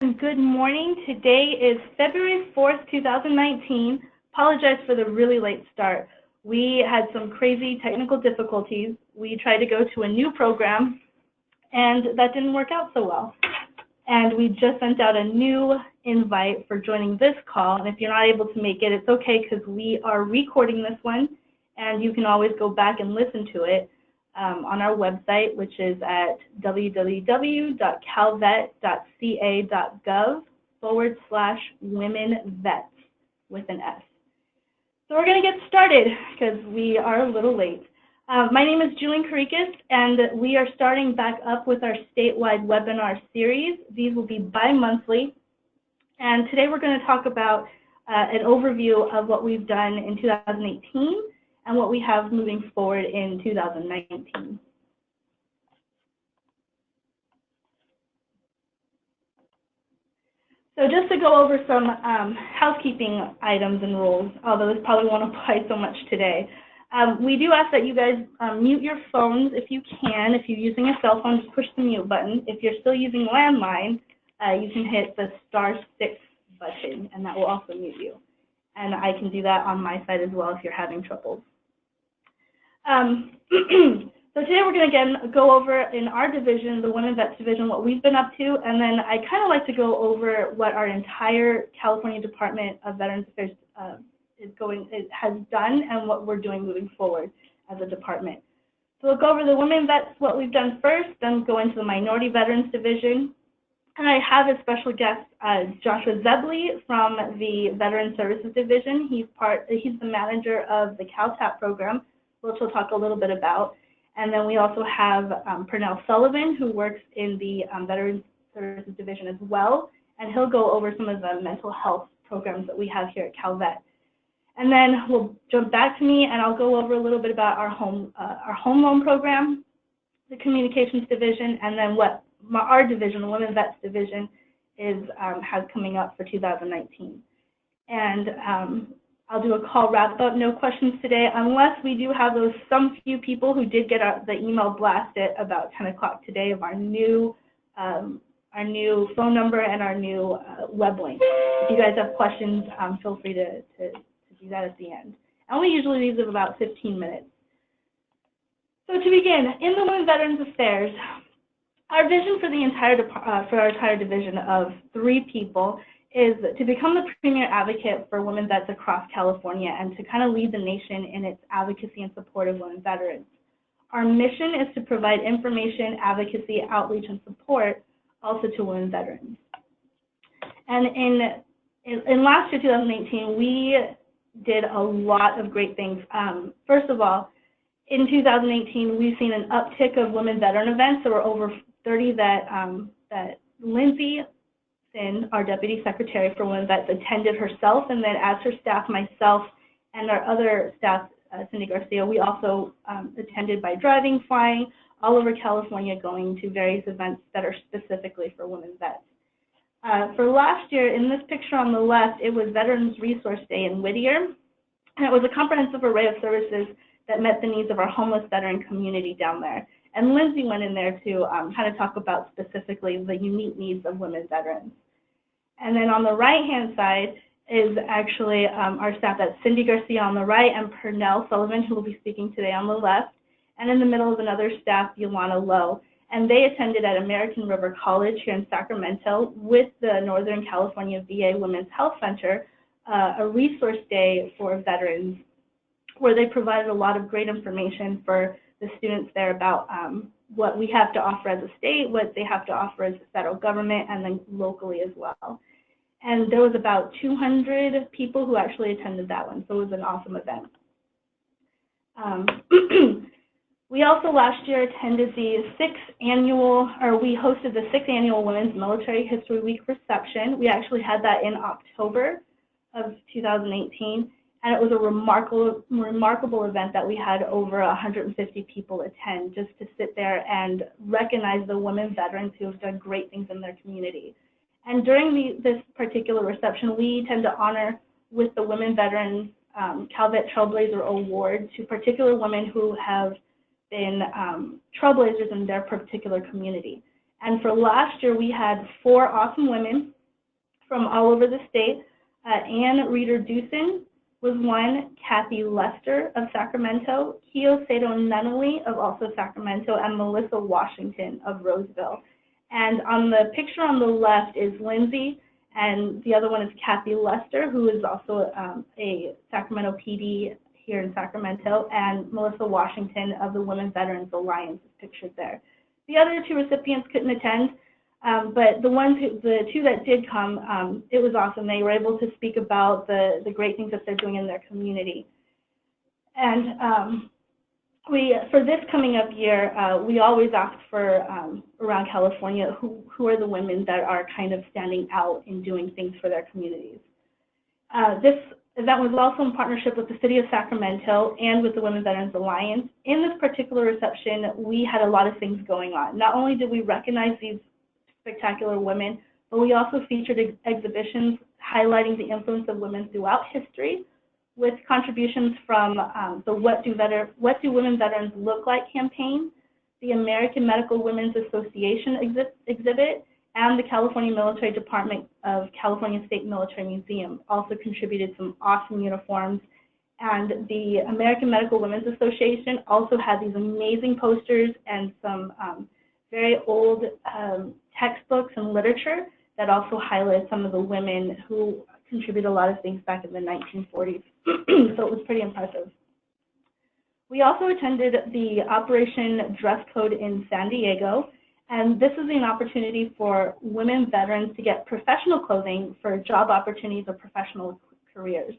Good morning. Today is February 4th, 2019. Apologize for the really late start. We had some crazy technical difficulties. We tried to go to a new program, and that didn't work out so well. And we just sent out a new invite for joining this call. And if you're not able to make it, it's okay because we are recording this one, and you can always go back and listen to it on our website, which is at www.calvet.ca.gov/womenvets with an S. So we're going to get started because we are a little late. My name is Julian Karikas, and we are starting back up with our statewide webinar series. These will be bi-monthly, and today we're going to talk about an overview of what we've done in 2018 and what we have moving forward in 2019. So just to go over some housekeeping items and rules, although this probably won't apply so much today. We do ask that you guys mute your phones if you can. If you're using a cell phone, just push the mute button. If you're still using landline, you can hit the *6 button, and that will also mute you. And I can do that on my side as well if you're having troubles. So today we're going to again go over in our division, the Women Vets division, what we've been up to, and then I kind of like to go over what our entire California Department of Veterans Affairs has done and what we're doing moving forward as a department. So we'll go over the Women Vets, what we've done first, then go into the Minority Veterans division, and I have a special guest, Joshua Zebley from the Veteran Services division. He's the manager of the CalTAP program, which we'll talk a little bit about. And then we also have Pernell Sullivan, who works in the Veterans Services Division as well, and he'll go over some of the mental health programs that we have here at CalVet. And then we'll jump back to me, and I'll go over a little bit about our home loan program, the Communications Division, and then what our division, the Women Vets Division, has coming up for 2019. And I'll do a call wrap-up, no questions today, unless we do have some few people who did get the email blasted about 10 o'clock today of our new phone number and our new web link. If you guys have questions, feel free to do that at the end. And we usually leave them about 15 minutes. So to begin, in the Women Veterans Affairs, our vision for our entire division of 3 people is to become the premier advocate for women vets across California and to kind of lead the nation in its advocacy and support of women veterans. Our mission is to provide information, advocacy, outreach, and support also to women veterans. And in last year, 2018, we did a lot of great things. First of all, in 2018, we've seen an uptick of women veteran events. There were over 30 that Lindsay, our Deputy Secretary for Women Vets, attended herself, and then as her staff, myself, and our other staff, Cindy Garcia, we also attended by driving, flying, all over California, going to various events that are specifically for women vets. For last year, in this picture on the left, it was Veterans Resource Day in Whittier, and it was a comprehensive array of services that met the needs of our homeless veteran community down there. And Lindsay went in there to kind of talk about specifically the unique needs of women veterans. And then on the right-hand side is actually our staff. That's Cindy Garcia on the right and Pernell Sullivan, who will be speaking today, on the left. And in the middle is another staff, Yolanda Lowe. And they attended at American River College here in Sacramento with the Northern California VA Women's Health Center, a resource day for veterans, where they provided a lot of great information for the students there about what we have to offer as a state, what they have to offer as the federal government, and then locally as well. And there was about 200 people who actually attended that one, so it was an awesome event. We also last year attended we hosted the 6th annual Women's Military History Week reception. We actually had that in October of 2018. And it was a remarkable event that we had over 150 people attend, just to sit there and recognize the women veterans who have done great things in their community. And during this particular reception, we tend to honor with the Women Veterans CalVet Trailblazer Award to particular women who have been trailblazers in their particular community. And for last year, we had 4 awesome women from all over the state. Ann Reeder-Dewson was one, Kathy Lester of Sacramento, Kio Sato Nunnally of also Sacramento, and Melissa Washington of Roseville. And on the picture on the left is Lindsay, and the other one is Kathy Lester, who is also a Sacramento PD here in Sacramento, and Melissa Washington of the Women Veterans Alliance is pictured there. The other 2 recipients couldn't attend, but the 2 that did come, it was awesome. They were able to speak about the great things that they're doing in their community. And for this coming up year, we always ask for, around California, who are the women that are kind of standing out in doing things for their communities. This event was also in partnership with the City of Sacramento and with the Women Veterans Alliance. In this particular reception, we had a lot of things going on. Not only did we recognize these spectacular women, but we also featured exhibitions highlighting the influence of women throughout history, with contributions from the What Do Women Veterans Look Like campaign, the American Medical Women's Association exhibit, and the California Military Department of California State Military Museum also contributed some awesome uniforms. And the American Medical Women's Association also had these amazing posters and some very old textbooks and literature that also highlight some of the women who contributed a lot of things back in the 1940s. So it was pretty impressive. We also attended the Operation Dress Code in San Diego, and this is an opportunity for women veterans to get professional clothing for job opportunities or professional careers.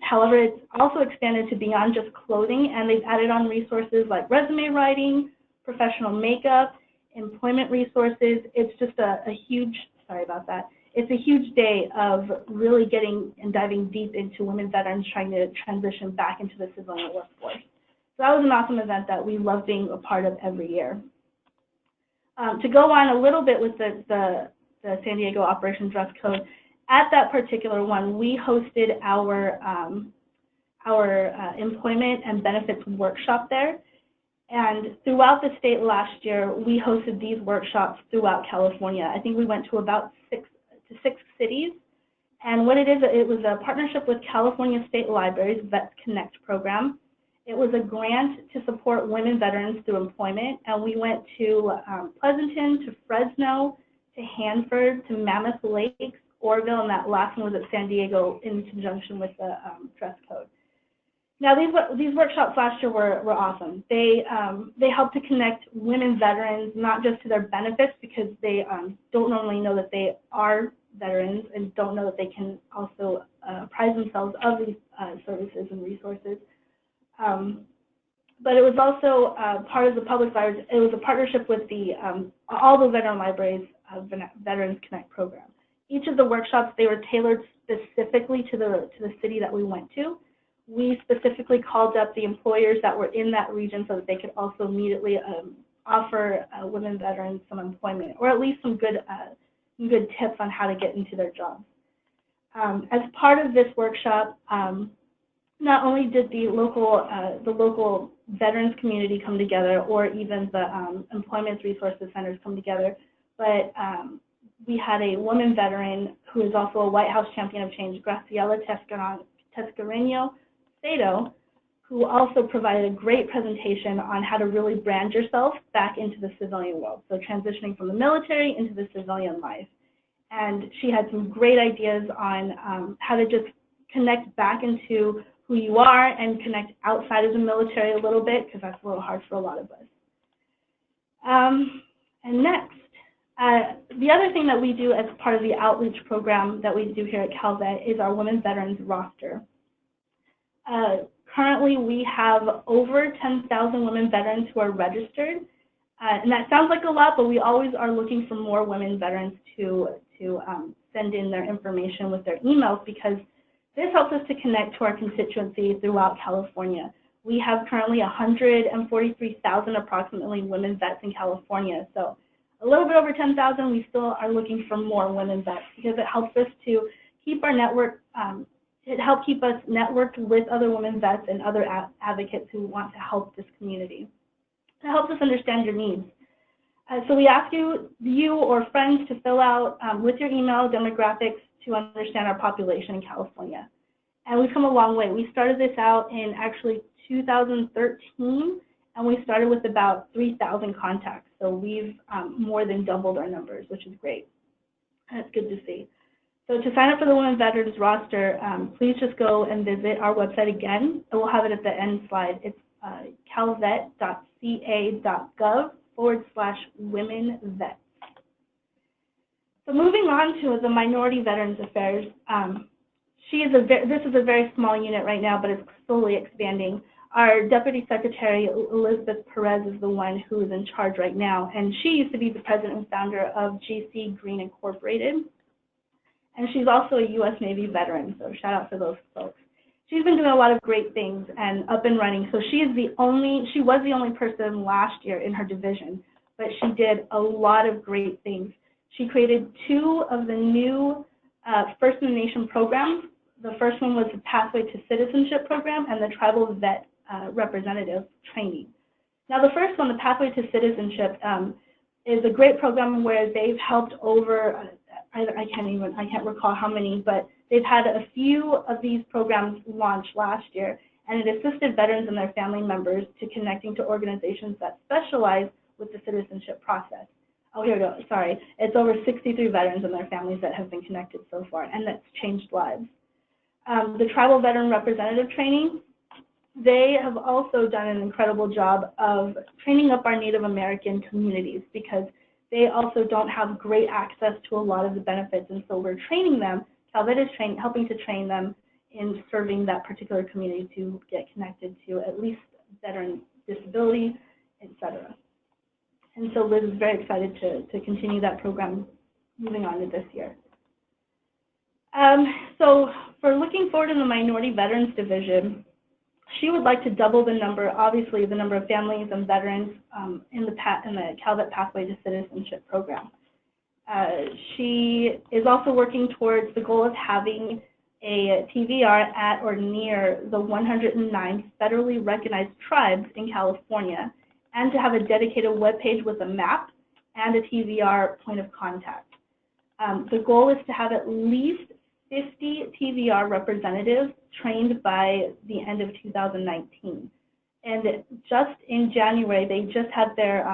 However, it's also expanded to beyond just clothing, and they've added on resources like resume writing, professional makeup, employment resources. It's just a huge, sorry about that, it's a huge day of really getting and diving deep into women veterans trying to transition back into the civilian workforce. So that was an awesome event that we love being a part of every year. To go on a little bit with the San Diego Operation Dress Code, at that particular one, we hosted our employment and benefits workshop there. And throughout the state last year, we hosted these workshops throughout California. I think we went to about six cities. And what it is, it was a partnership with California State Library's Vets Connect program. It was a grant to support women veterans through employment, and we went to Pleasanton, to Fresno, to Hanford, to Mammoth Lakes, Oroville, and that last one was at San Diego in conjunction with the dress code. Now, these workshops last year were awesome. They helped to connect women veterans, not just to their benefits, because they don't normally know that they are veterans and don't know that they can also apprise themselves of these services and resources. But it was also part of the public libraries. It was a partnership with all the veteran libraries of the Veterans Connect program. Each of the workshops, they were tailored specifically to the city that we went to. We specifically called up the employers that were in that region so that they could also immediately offer women veterans some employment, or at least some good tips on how to get into their jobs. As part of this workshop, not only did the local veterans community come together, or even the employment resources centers come together, but we had a woman veteran who is also a White House champion of change, Graciela Tescareno Sato, who also provided a great presentation on how to really brand yourself back into the civilian world, so transitioning from the military into the civilian life. And she had some great ideas on how to just connect back into who you are and connect outside of the military a little bit, because that's a little hard for a lot of us. And next, the other thing that we do as part of the outreach program that we do here at CalVet is our Women Veterans roster. Currently, we have over 10,000 women veterans who are registered, and that sounds like a lot, but we always are looking for more women veterans to send in their information with their emails, because this helps us to connect to our constituency throughout California. We have currently 143,000 approximately women vets in California, so a little bit over 10,000. We still are looking for more women vets, because it helps us to keep our network. It helps keep us networked with other women vets and other advocates who want to help this community. It helps us understand your needs. So we ask you or friends to fill out with your email demographics to understand our population in California. And we've come a long way. We started this out in actually 2013, and we started with about 3,000 contacts. So we've more than doubled our numbers, which is great. That's good to see. So to sign up for the Women Veterans roster, please just go and visit our website again, and we'll have it at the end slide. It's calvet.ca.gov/womenvets. So moving on to the Minority Veterans Affairs, this is a very small unit right now, but it's slowly expanding. Our Deputy Secretary, Elizabeth Perez, is the one who is in charge right now, and she used to be the president and founder of GC Green Incorporated. And she's also a U.S. Navy veteran, so shout out to those folks. She's been doing a lot of great things and up and running. So she was the only person last year in her division, but she did a lot of great things. She created 2 of the new First in the Nation programs. The first one was the Pathway to Citizenship program and the Tribal Vet Representative Training. Now the first one, the Pathway to Citizenship, is a great program where they've helped over, I can't recall how many, but they've had a few of these programs launched last year, and it assisted veterans and their family members to connecting to organizations that specialize with the citizenship process. Oh, here we go, sorry. It's over 63 veterans and their families that have been connected so far, and that's changed lives. The Tribal Veteran Representative Training, they have also done an incredible job of training up our Native American communities because they also don't have great access to a lot of the benefits, and so we're training them. Calvet is helping to train them in serving that particular community to get connected to at least veteran disability, etc. And so Liz is very excited to continue that program moving on to this year. So for looking forward in the Minority Veterans Division, she would like to double the number, obviously, the number of families and veterans in the Calvet Pathway to Citizenship program. She is also working towards the goal of having a TVR at or near the 109 federally recognized tribes in California, and to have a dedicated webpage with a map and a TVR point of contact. The goal is to have at least 50 TVR representatives trained by the end of 2019. And just in January, they just had their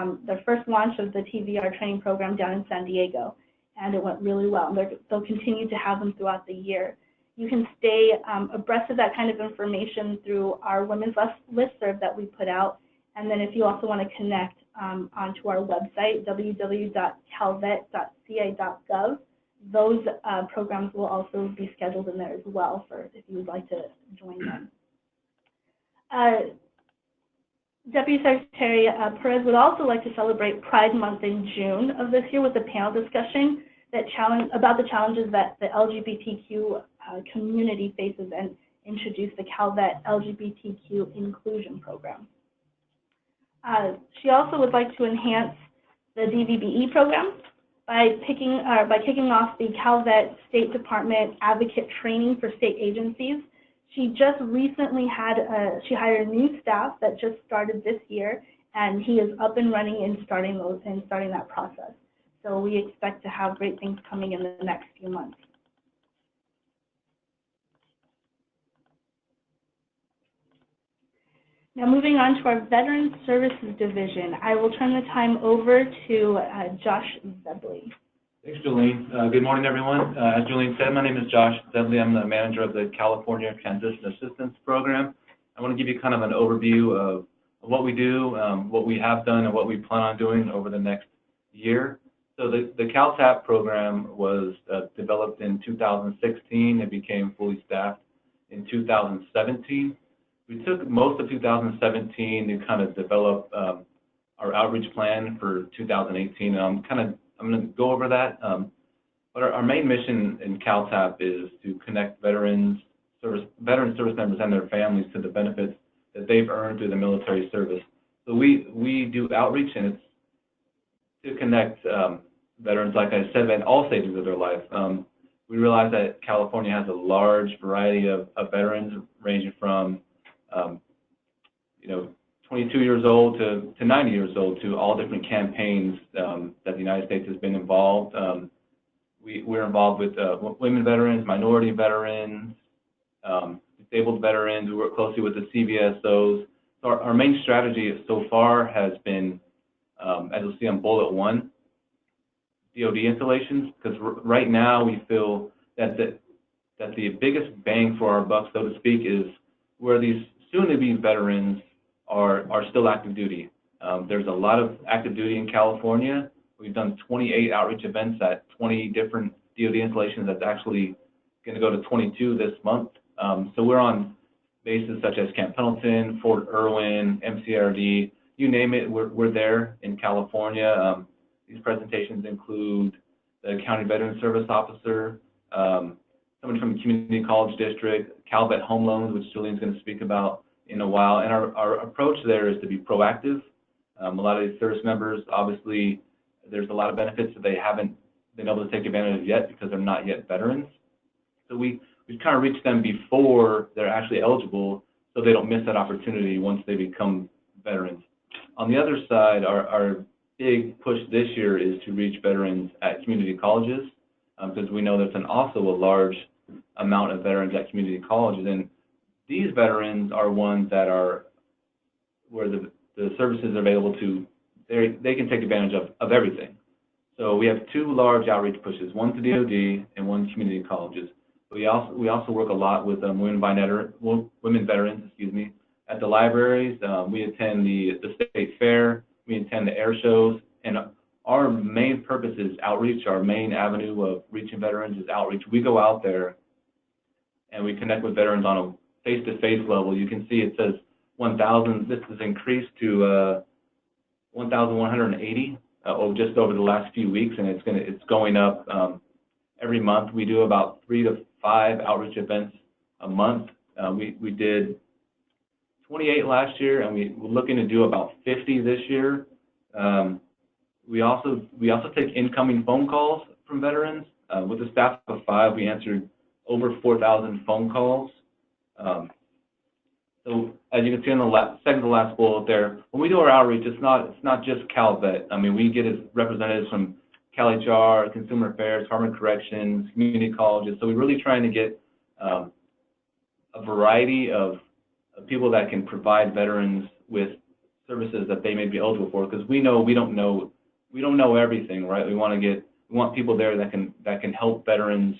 first launch of the TVR training program down in San Diego, and it went really well. They'll continue to have them throughout the year. You can stay abreast of that kind of information through our women's listserv that we put out. And then if you also want to connect onto our website, www.calvet.ca.gov, those programs will also be scheduled in there as well for if you would like to join them. Deputy Secretary Perez would also like to celebrate Pride Month in June of this year with a panel discussion about the challenges that the LGBTQ community faces, and introduce the Calvet LGBTQ Inclusion Program. She also would like to enhance the DVBE program by kicking off the Calvet State Department Advocate Training for state agencies. She just recently she hired a new staff that just started this year, and he is up and running and starting that process. So we expect to have great things coming in the next few months. Now moving on to our Veterans Services Division, I will turn the time over to Josh Zebley. Thanks, Jolene. Good morning, everyone. As Jolene said, my name is Josh Zebley. I'm the manager of the California Transition Assistance Program. I want to give you kind of an overview of what we do, what we have done, and what we plan on doing over the next year. So the CalTAP program was developed in 2016. It became fully staffed in 2017. We took most of 2017 to kind of develop our outreach plan for 2018, and I'm going to go over that. But our main mission in CalTAP is to connect veteran service members and their families to the benefits that they've earned through the military service. So we do outreach, and it's to connect veterans, like I said, at all stages of their life. We realize that California has a large variety of veterans, ranging from 22 years old to 90 years old, to all different campaigns that the United States has been involved. We're involved with women veterans, minority veterans, disabled veterans. We work closely with the CVSOs. So our main strategy so far has been, as you'll see on bullet 1, DoD installations, because right now we feel that the biggest bang for our buck, so to speak, is where these soon-to-be veterans are still active duty. There's a lot of active duty in California. We've done 28 outreach events at 20 different DoD installations. That's actually going to go to 22 this month. So we're on bases such as Camp Pendleton, Fort Irwin, MCRD, you name it, we're there in California. These presentations include the County Veteran Service Officer, somebody from the Community College District, CalVet Home Loans, which Julian's going to speak about in a while. And our approach there is to be proactive. A lot of these service members, obviously, there's a lot of benefits that they haven't been able to take advantage of yet because they're not yet veterans. So we kind of reach them before they're actually eligible so they don't miss that opportunity once they become veterans. On the other side, our big push this year is to reach veterans at community colleges, because we know there's also a large amount of veterans at community colleges, and these veterans are ones that are where the services are available to, they can take advantage of everything. So we have 2 large outreach pushes, one to DoD and one to community colleges. We also work a lot with women veterans, at the libraries. We attend the state fair, we attend the air shows, and our main purpose is outreach. Our main avenue of reaching veterans is outreach. We go out there and we connect with veterans on a face-to-face level. You can see it says 1,000. This has increased to 1,180 just over the last few weeks, and it's going up every month. We do about 3 to 5 outreach events a month. We did 28 last year, and we're looking to do about 50 this year. We also take incoming phone calls from veterans. With a staff of 5, we answered over 4,000 phone calls. So as you can see on the second to last bullet there, when we do our outreach, it's not just CalVet. I mean, we get representatives from CalHR, Consumer Affairs, Department of Corrections, community colleges. So we're really trying to get a variety of people that can provide veterans with services that they may be eligible for, because we know we don't know everything, right? We want people there that can help veterans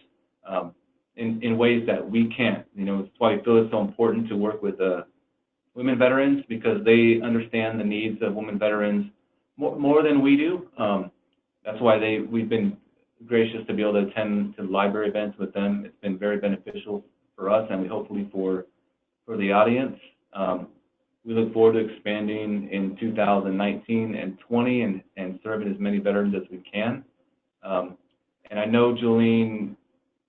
in ways that we can't. That's why we feel it's so important to work with women veterans, because they understand the needs of women veterans more than we do. That's why we've been gracious to be able to attend to library events with them. It's been very beneficial for us, and hopefully for the audience. We look forward to expanding in 2019 and 20 and serving as many veterans as we can. And I know, Julene,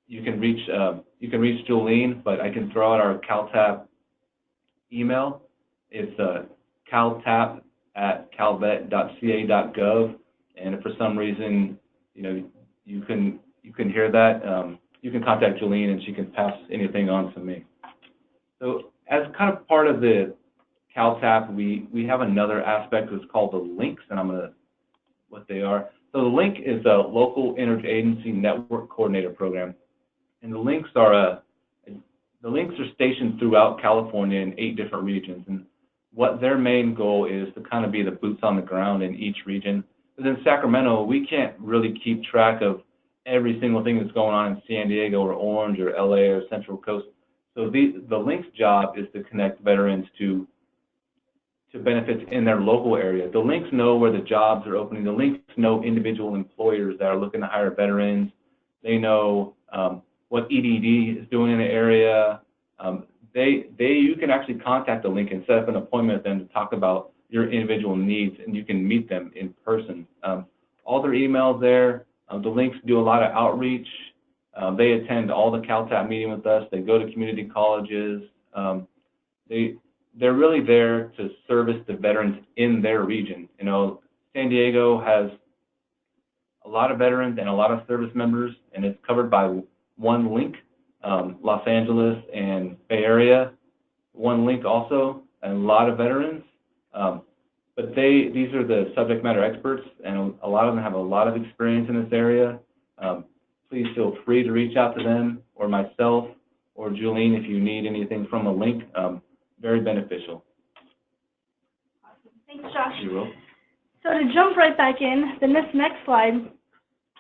you can reach Julene, but I can throw out our CalTAP email. It's caltap@calvet.ca.gov, and if for some reason you can hear that, you can contact Julene and she can pass anything on to me. So as kind of part of the CalTAP, we have another aspect that's called the links, and what they are. So the link is a local interagency network coordinator program, and the links are stationed throughout California in 8 different regions, and what their main goal is to kind of be the boots on the ground in each region. Because in Sacramento, we can't really keep track of every single thing that's going on in San Diego or Orange or LA or Central Coast. So the links job is to connect veterans to benefits in their local area. The links know where the jobs are opening. The links know individual employers that are looking to hire veterans. They know what EDD is doing in the area. You can actually contact the link and set up an appointment with them to talk about your individual needs, and you can meet them in person. All their emails there. The links do a lot of outreach. They attend all the CalTAP meeting with us. They go to community colleges. They're really there to service the veterans in their region. San Diego has a lot of veterans and a lot of service members, and it's covered by one link. Los Angeles and Bay Area, one link also, and a lot of veterans. But these are the subject matter experts, and a lot of them have a lot of experience in this area. Please feel free to reach out to them or myself or Julene if you need anything from a link. Very beneficial. Awesome. Thanks, Josh. You will. So to jump right back in, then this next slide is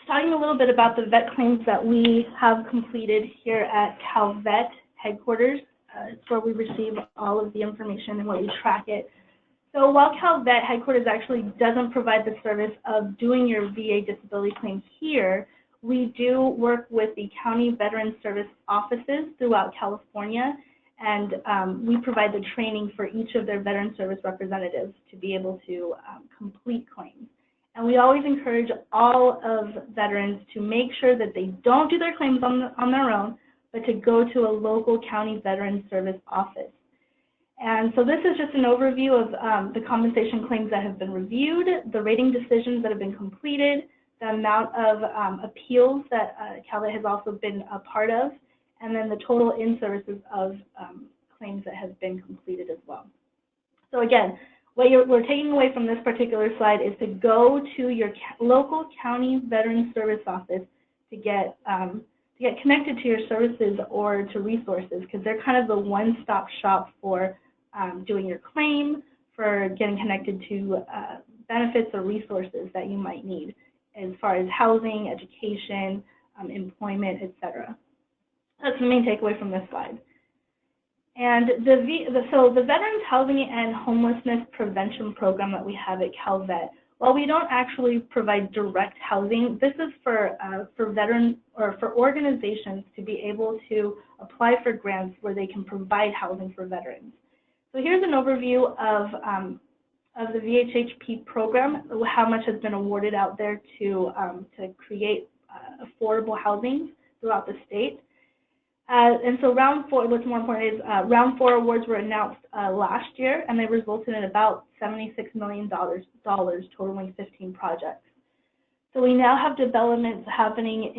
talking a little bit about the vet claims that we have completed here at CalVet headquarters. It's where we receive all of the information and where we track it. So while CalVet headquarters actually doesn't provide the service of doing your VA disability claims here, we do work with the county veteran service offices throughout California, and we provide the training for each of their veteran service representatives to be able to complete claims. And we always encourage all of veterans to make sure that they don't do their claims on their own, but to go to a local county veteran service office. And so this is just an overview of the compensation claims that have been reviewed, the rating decisions that have been completed, the amount of appeals that CalVet has also been a part of, and then the total in-services of claims that have been completed as well. So again, what we're taking away from this particular slide is to go to your local county veteran service office to get connected to your services or to resources, because they're kind of the one-stop shop for doing your claim, for getting connected to benefits or resources that you might need as far as housing, education, employment, etc. That's the main takeaway from this slide. And so the Veterans Housing and Homelessness Prevention Program that we have at CalVet, while we don't actually provide direct housing, this is for veterans or for organizations to be able to apply for grants where they can provide housing for veterans. So here's an overview of the VHHP program, how much has been awarded out there to create affordable housing throughout the state. And so round 4, what's more important is round 4 awards were announced last year, and they resulted in about $76 million totaling 15 projects. So we now have developments happening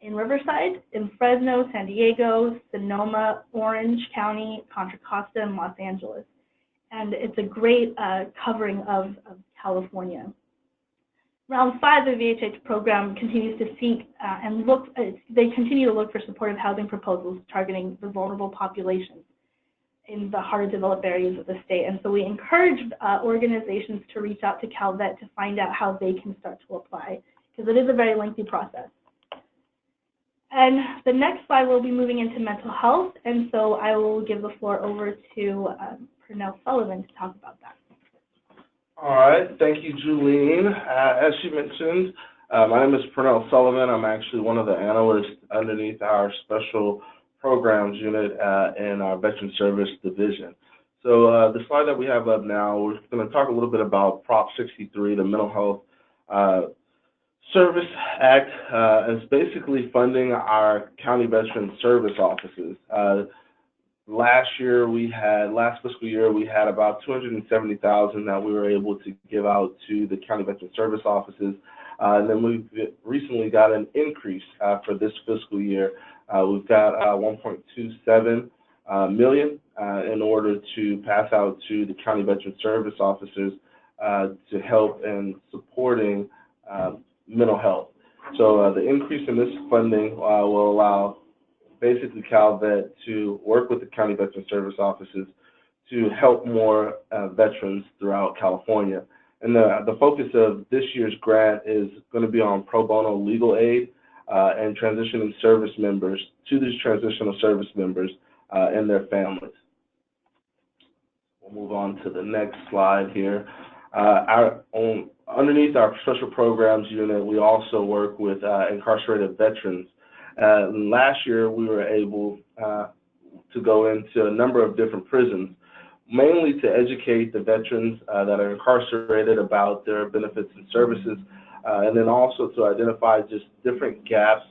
in Riverside, in Fresno, San Diego, Sonoma, Orange County, Contra Costa, and Los Angeles. And it's a great covering of California. Round 5 of the VHH program continues to seek and look, they continue to look for supportive housing proposals targeting the vulnerable populations in the hard to develop areas of the state. And so we encourage organizations to reach out to CalVet to find out how they can start to apply, because it is a very lengthy process. And the next slide, we'll be moving into mental health, and so I will give the floor over to Pernell Sullivan to talk about that. All right, thank you, Julene. As she mentioned, my name is Pernell Sullivan. I'm actually one of the analysts underneath our special programs unit in our Veteran Service Division. So the slide that we have up now, we're going to talk a little bit about Prop 63, the Mental Health Service Act. It's basically funding our county veteran service offices. Last fiscal year, we had about $270,000 that we were able to give out to the county veteran service offices. And then we've recently got an increase for this fiscal year. We've got $1.27 million in order to pass out to the county veteran service officers to help in supporting mental health. So the increase in this funding will allow basically CalVet to work with the county veteran service offices to help more veterans throughout California. And the focus of this year's grant is going to be on pro bono legal aid and transitioning service members to these transitional service members and their families. We'll move on to the next slide here. Underneath our special programs unit, we also work with incarcerated veterans. Last year, we were able to go into a number of different prisons, mainly to educate the veterans that are incarcerated about their benefits and services, and then also to identify just different gaps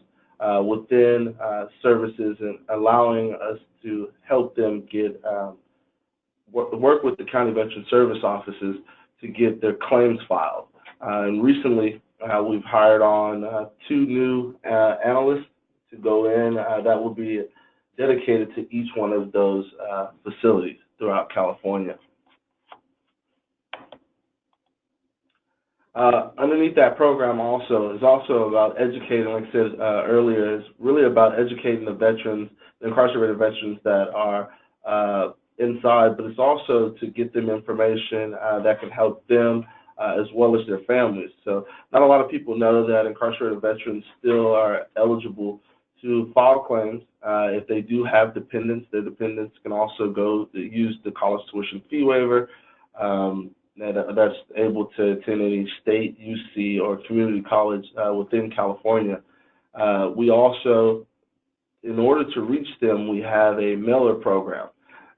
within services and allowing us to help them get work with the county veteran service offices to get their claims filed. And recently, we've hired on 2 new analysts to go in that will be dedicated to each one of those facilities throughout California. Underneath that program also is also about educating, like I said earlier, is really about educating the veterans, the incarcerated veterans that are inside, but it's also to get them information that can help them as well as their families. So not a lot of people know that incarcerated veterans still are eligible to file claims. If they do have dependents, their dependents can also go to use the college tuition fee waiver. That's able to attend any state, UC, or community college within California. We also, in order to reach them, we have a mailer program.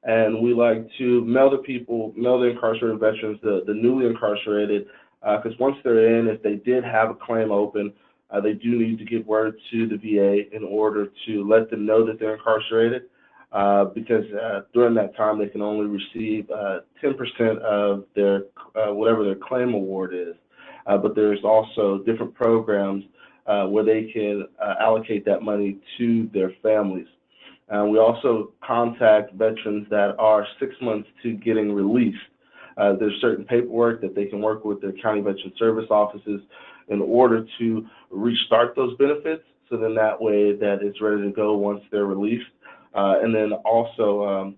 And we like to mail the incarcerated veterans, the newly incarcerated, because once they're in, if they did have a claim open, they do need to give word to the VA in order to let them know that they're incarcerated. Because during that time they can only receive 10% of their whatever their claim award is. But there's also different programs where they can allocate that money to their families. We also contact veterans that are 6 months to getting released. There's certain paperwork that they can work with their county veteran service offices in order to restart those benefits, so then that way that it's ready to go once they're released. And then also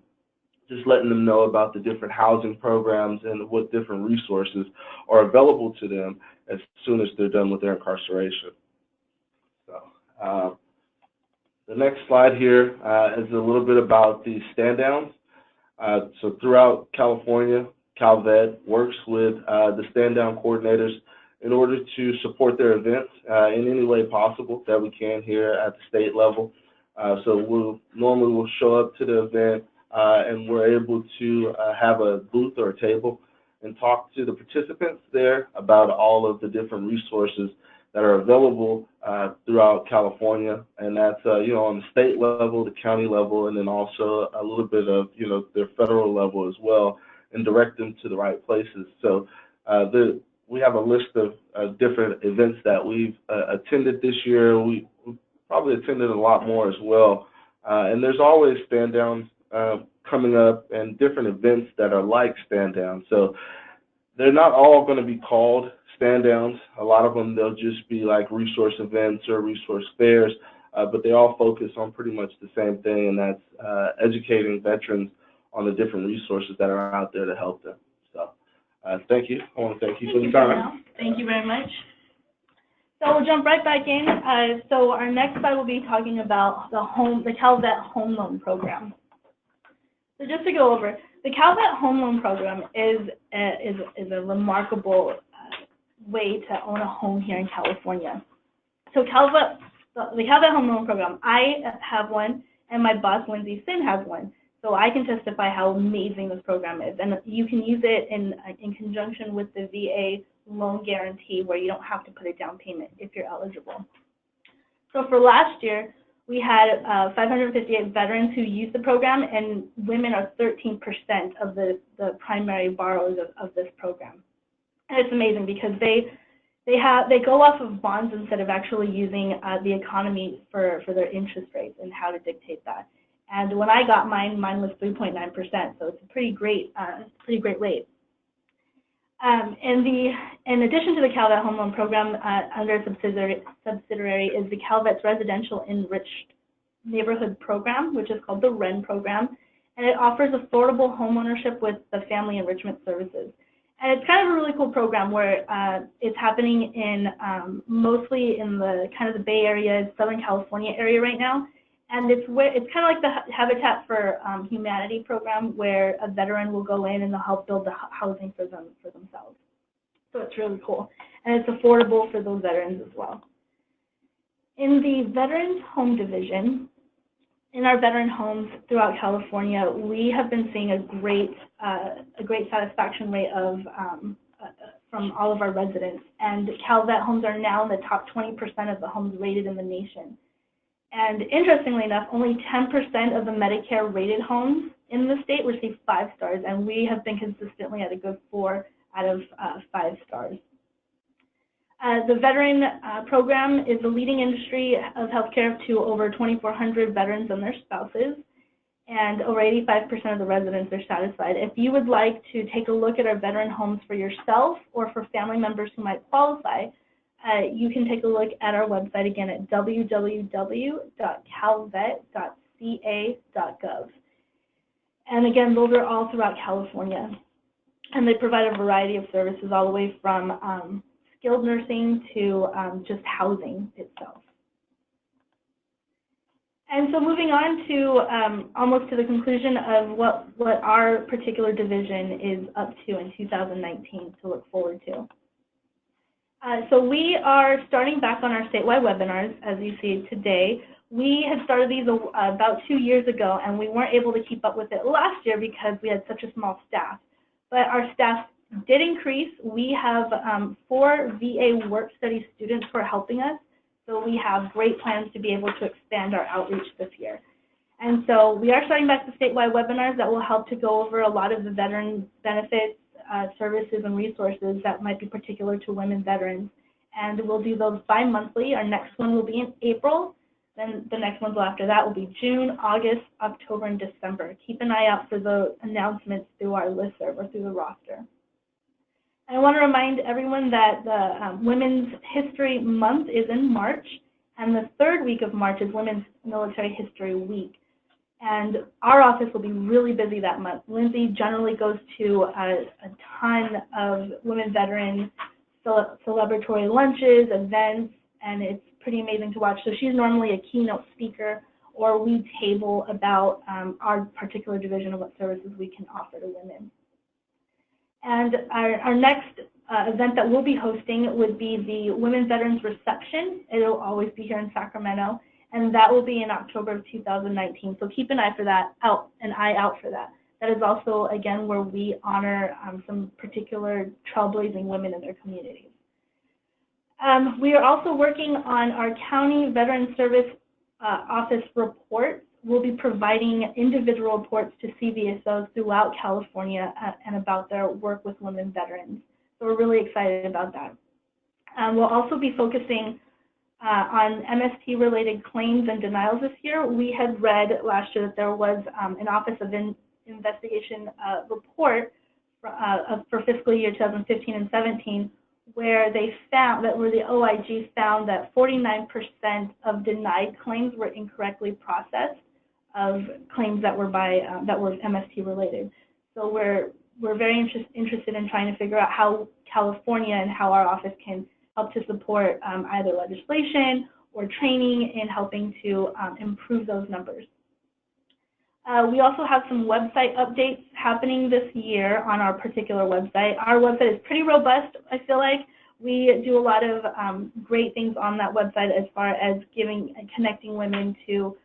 just letting them know about the different housing programs and what different resources are available to them as soon as they're done with their incarceration. So the next slide here is a little bit about the stand-downs. So throughout California, CalVet works with the stand-down coordinators in order to support their events in any way possible that we can here at the state level. So we'll show up to the event and we're able to have a booth or a table and talk to the participants there about all of the different resources that are available throughout California, and that's on the state level, the county level, and then also a little bit of their federal level as well, and direct them to the right places. So we have a list of different events that we've attended this year. We probably attended a lot more as well, and there's always stand downs coming up and different events that are like stand downs. So they're not all going to be called stand downs. A lot of them, they'll just be like resource events or resource fairs, but they all focus on pretty much the same thing, and that's educating veterans on the different resources that are out there to help them. So thank you. I want to thank you for the time. Thank you very much. So we'll jump right back in. So our next slide will be talking about the CalVet Home Loan Program. So just to go over, the CalVet Home Loan Program is a remarkable way to own a home here in California. So the CalVet Home Loan Program, I have one, and my boss, Lindsay Sin, has one. So I can testify how amazing this program is. And you can use it in conjunction with the VA loan guarantee, where you don't have to put a down payment if you're eligible. So for last year, we had 558 veterans who used the program, and women are 13% of the primary borrowers of this program. And it's amazing because they go off of bonds instead of actually using the economy for their interest rates and how to dictate that. And when I got mine was 3.9%, so it's a pretty great rate. In addition to the CalVet Home Loan Program, under a subsidiary is the CalVet's Residential Enriched Neighborhood Program, which is called the REN program, and it offers affordable home ownership with the Family Enrichment Services. And it's kind of a really cool program where it's happening in mostly in the kind of the Bay Area, Southern California area right now. And it's kind of like the Habitat for Humanity program, where a veteran will go in and they'll help build the housing for themselves. So it's really cool, and it's affordable for those veterans as well. In the Veterans Home Division, in our veteran homes throughout California, we have been seeing a great satisfaction rate from all of our residents. And CalVet homes are now in the top 20% of the homes rated in the nation. And interestingly enough, only 10% of the Medicare-rated homes in the state receive 5 stars, and we have been consistently at a good 4 out of 5 stars. The veteran program is the leading industry of healthcare to over 2,400 veterans and their spouses. and over 85% of the residents are satisfied. If you would like to take a look at our veteran homes for yourself or for family members who might qualify, you can take a look at our website again at www.calvet.ca.gov. And again, those are all throughout California. And they provide a variety of services all the way from skilled nursing to just housing itself. And so moving on to almost to the conclusion of what our particular division is up to in 2019 to look forward to. So we are starting back on our statewide webinars, as you see today. We had started these about 2 years ago, and we weren't able to keep up with it last year because we had such a small staff. But our staff did increase. We have 4 VA work study students who are helping us. So we have great plans to be able to expand our outreach this year. And so we are starting back the statewide webinars that will help to go over a lot of the veteran benefits, services, and resources that might be particular to women veterans. And we'll do those bi-monthly. Our next one will be in April. Then the next ones after that will be June, August, October, and December. Keep an eye out for the announcements through our listserv or through the roster. And I want to remind everyone that the Women's History Month is in March, and the 3rd week of March is Women's Military History Week. And our office will be really busy that month. Lindsay generally goes to a ton of women veteran celebratory lunches, events, and it's pretty amazing to watch. So she's normally a keynote speaker, or we table about our particular division of what services we can offer to women. And our next event that we'll be hosting would be the Women Veterans Reception. It'll always be here in Sacramento, and that will be in October of 2019. So keep an eye for that, an eye out for that. That is also, again, where we honor some particular trailblazing women in their communities. We are also working on our County Veteran Service Office reports. We'll be providing individual reports to CVSOs throughout California and about their work with women veterans. So we're really excited about that. We'll also be focusing on MST-related claims and denials this year. We had read last year that there was an Office of Investigation report for fiscal year 2015 and 17 where they found that, where the OIG found that 49% of denied claims were incorrectly processed of claims that were that were MST related. So we're very interested in trying to figure out how California and how our office can help to support either legislation or training in helping to improve those numbers. We also have some website updates happening this year on our particular website. Our website is pretty robust, I feel like. We do a lot of great things on that website as far as giving and connecting women to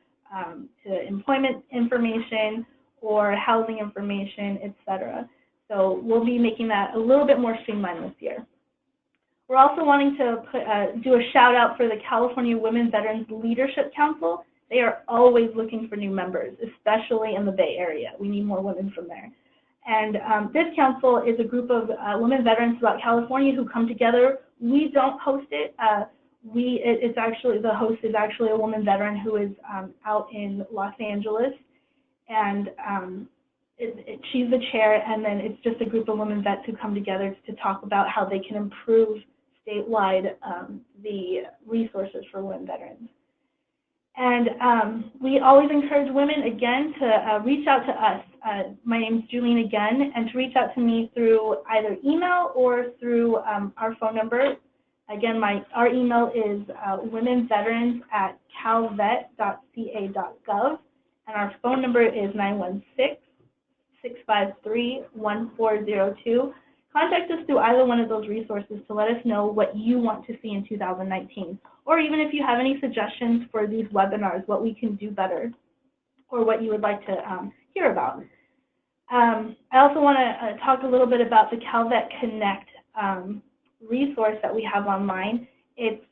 employment information or housing information, etc. So we'll be making that a little bit more streamlined this year. We're also wanting to do a shout out for the California Women Veterans Leadership Council. They are always looking for new members, especially in the Bay Area. We need more women from there. And this council is a group of women veterans throughout California who come together. We don't host it. It's actually, the host is actually a woman veteran who is out in Los Angeles, and she's the chair, and then it's just a group of women vets who come together to talk about how they can improve statewide the resources for women veterans. And we always encourage women, again, to reach out to us. My name is Julene again, and to reach out to me through either email or through our phone number. Again, our email is womenveterans@calvet.ca.gov, and our phone number is 916-653-1402. Contact us through either one of those resources to let us know what you want to see in 2019, or even if you have any suggestions for these webinars, what we can do better, or what you would like to hear about. I also want to talk a little bit about the Calvet Connect resource that we have online. It's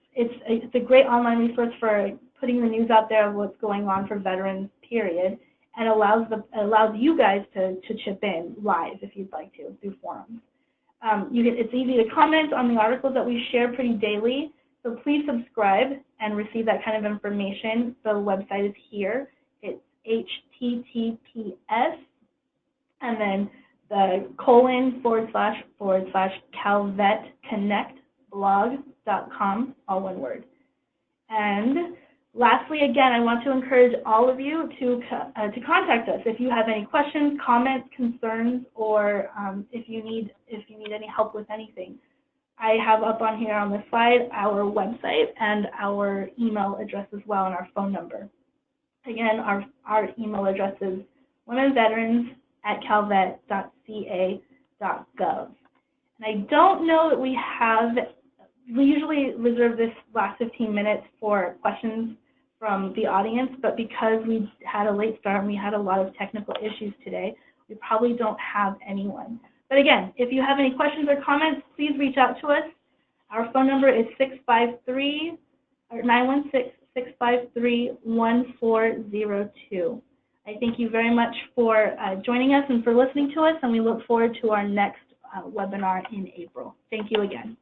a great online resource for putting the news out there of what's going on for veterans, period, and allows you guys to chip in live if you'd like to through forums. It's easy to comment on the articles that we share pretty daily, so please subscribe and receive that kind of information. The website is here. It's HTTPS, and then the :/calvetconnectblog.com, all one word. And lastly, again, I want to encourage all of you to contact us if you have any questions, comments, concerns, or if you need any help with anything. I have up on here on the slide our website and our email address as well, and our phone number. Again, our email address is womenveterans@calvet.ca.gov. And I don't know that we usually reserve this last 15 minutes for questions from the audience, but because we had a late start and we had a lot of technical issues today, we probably don't have anyone. But again, if you have any questions or comments, please reach out to us. Our phone number is 916-653-1402. I thank you very much for joining us and for listening to us, and we look forward to our next webinar in April. Thank you again.